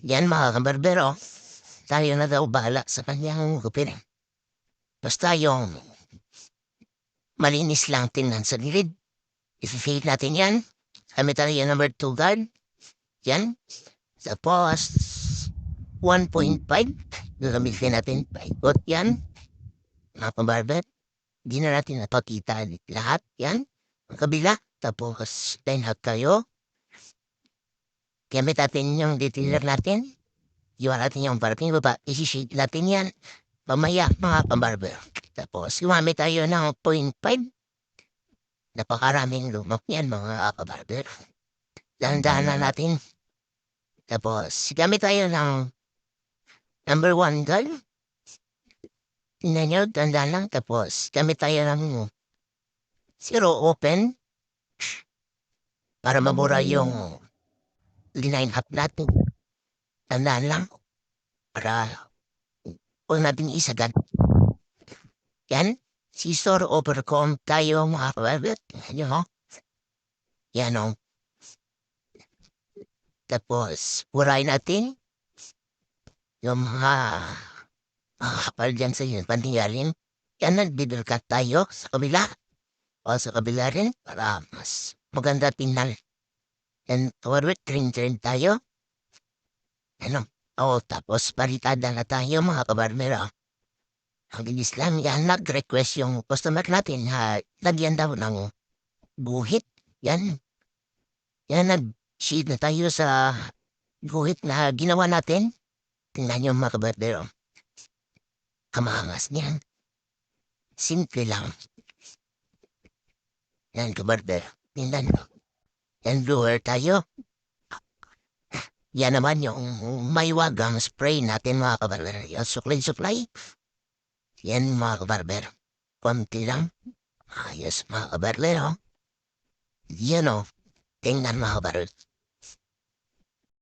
Yan mga kabarbero, tayo na daw bahala sa kanyang gupit. Basta yung malinis lang tingnan sa gilid. I-fade natin yan. Kami tayo yung number 2 guard. Yan. Tapos, 1.5. Gagamitin natin paikot yan. Mga kabarber, di na natin napakita lahat yan. Ang kabila. Tapos, line out kayo. Gamit natin yung detailer natin. Iwan natin yung parking baba. Isi-shade natin yan. Mamaya mga kabarber. Tapos, gumamit tayo ng 0.5. Napakaraming lumok yan mga kabarber. Dahan-dahan na natin. Tapos, gamit tayo ng number 1 gun. Tingnan nyo, dahan-dahan lang. Tapos, gamit tayo ng zero open. Para mabura yung line up natin. Dahan-dahan lang. Para huwag natin isagad. Yan. Scissor overcome tayo mga kabarber. Yan o. Yan o. Tapos, burahin natin yung mga kapal dyan sa yun, pantinggalin. Yan, nag-bibble cut tayo sa kabila. O sa kabila rin para mas maganda tingnan. And forward, turn tayo. Ano? O, tapos palitada na tayo mga kabarbero. Ang bilis lang, yan, nag-request yung customer natin ha, lagyan daw ng guhit. Yan. Yan, nag-shade na tayo sa guhit na ginawa natin. Tingnan nyo mga kabarbero. Kamangas niyan. Simple lang. Yan kabarbero. Tingnan nyo. Yan blower tayo. Yan naman yung may wagang spray natin mga kabarbero. Yung suklay-suklay. Yan mga kabarbero. Konti lang. Ayos mga kabarbero. Yan o. Tingnan mga kabarbero.